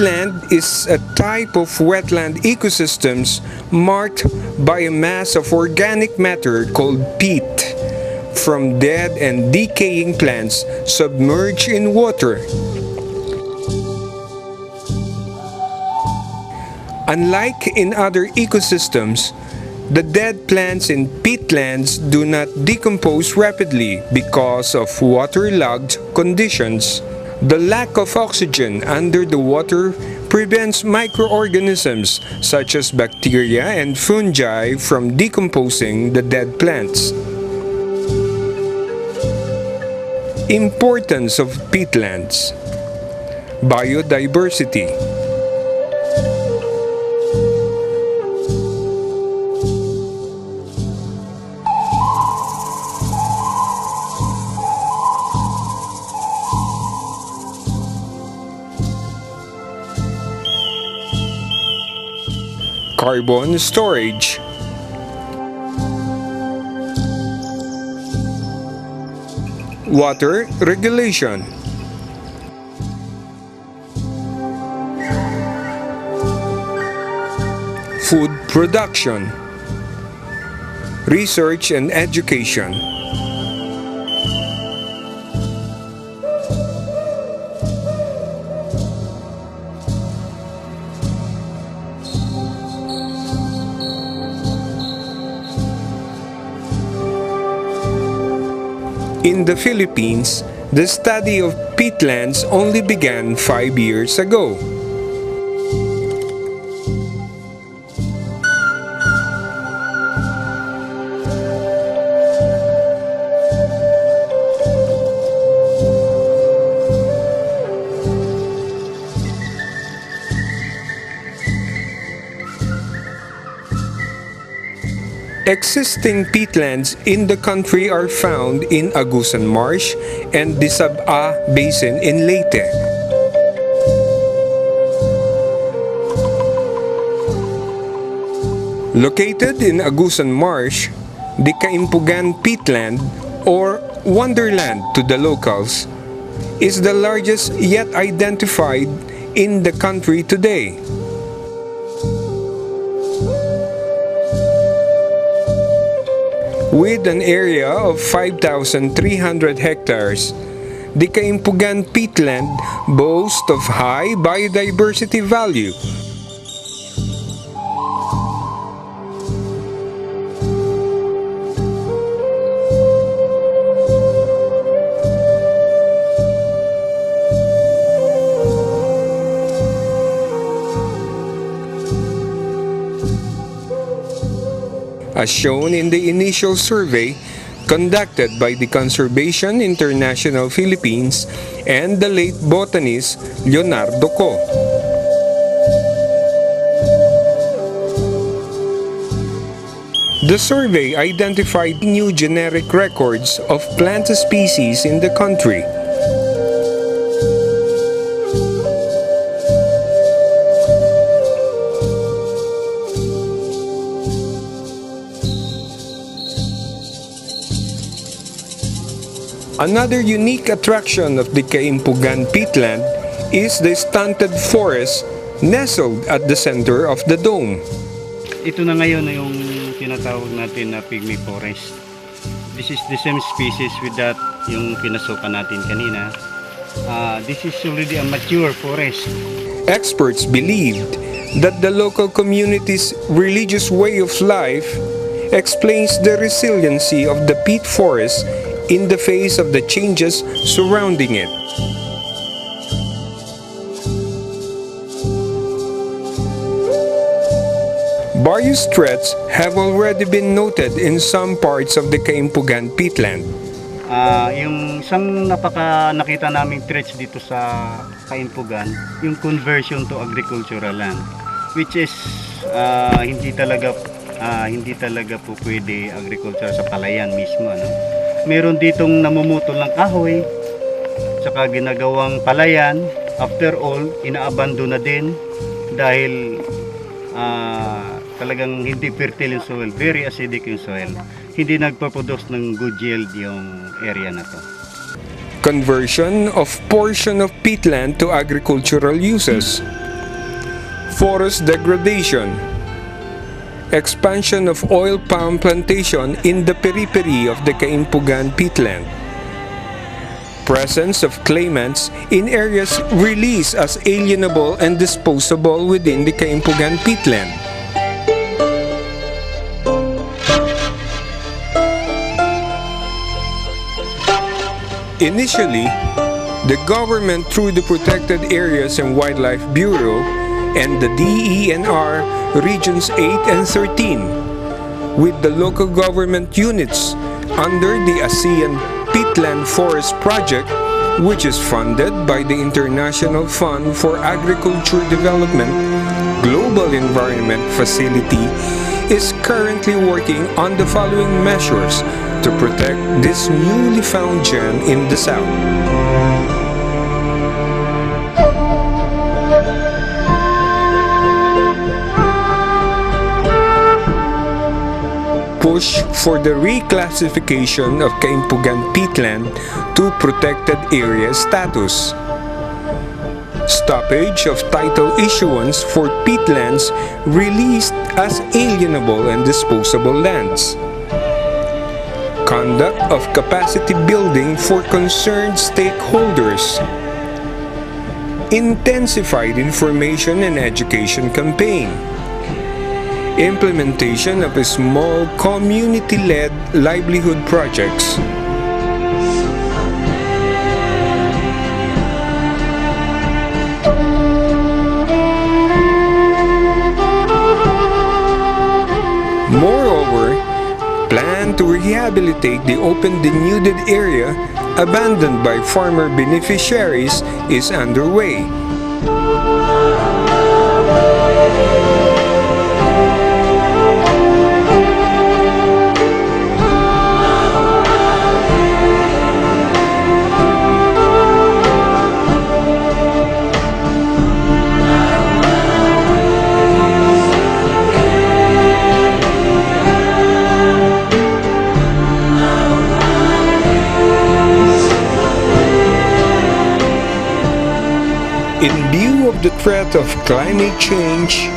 peatland is a type of wetland ecosystems marked by a mass of organic matter called peat from dead and decaying plants submerged in water. Unlike in other ecosystems, the dead plants in peatlands do not decompose rapidly because of waterlogged conditions. The lack of oxygen under the water prevents microorganisms such as bacteria and fungi from decomposing the dead plants. Importance of peatlands. Biodiversity. Carbon storage. Water regulation. Food production. Research and education. In the Philippines, the study of peatlands only began 5 years ago. Existing peatlands in the country are found in Agusan Marsh and the Sab-a Basin in Leyte. Located in Agusan Marsh, the Kaimpugan Peatland, or Wonderland to the locals, is the largest yet identified in the country today. With an area of 5,300 hectares, the Kaimpugan Peatland boasts of high biodiversity value. As shown in the initial survey conducted by the Conservation International Philippines and the late botanist Leonardo Co. The survey identified new generic records of plant species in the country. Another unique attraction of the Kaimpugan Peatland is the stunted forest nestled at the center of the dome. Ito na ngayon yung tinatawag natin na pygmy forest. This is the same species with that yung pinasukan natin kanina. This is already a mature forest. Experts believed that the local community's religious way of life explains the resiliency of the peat forest in the face of the changes surrounding it. Various threats have already been noted in some parts of the Kaimpugan Peatland. Yung isang nakita naming threats dito sa Kaimpugan, yung conversion to agricultural land, which is hindi talaga po pwede agriculture sa palayan mismo, ano? Meron ditong namumutol ng kahoy, saka ginagawang palayan. After all, inaabandon na din dahil talagang hindi fertile yung soil, very acidic yung soil. Hindi nagpaproduce ng good yield yung area na to. Conversion of portion of peatland to agricultural uses. Forest degradation. Expansion of oil palm plantation in the periphery of the Kaimpugan peatland. Presence of claimants in areas released as alienable and disposable within the Kaimpugan peatland. Initially, the government through the Protected Areas and Wildlife Bureau and the DENR Regions 8 and 13 with the local government units under the ASEAN Peatland Forest Project, which is funded by the International Fund for Agriculture Development Global Environment Facility, is currently working on the following measures to protect this newly found gem in the South. Push for the reclassification of Kaimpugan peatland to protected area status. Stoppage of title issuance for peatlands released as alienable and disposable lands. Conduct of capacity building for concerned stakeholders. Intensified information and education campaign. Implementation of small community-led livelihood projects. Moreover, plan to rehabilitate the open denuded area abandoned by farmer beneficiaries is underway. In view of the threat of climate change,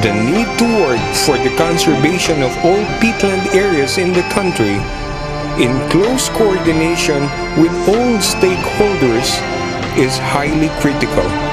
the need to work for the conservation of all peatland areas in the country, in close coordination with all stakeholders, is highly critical.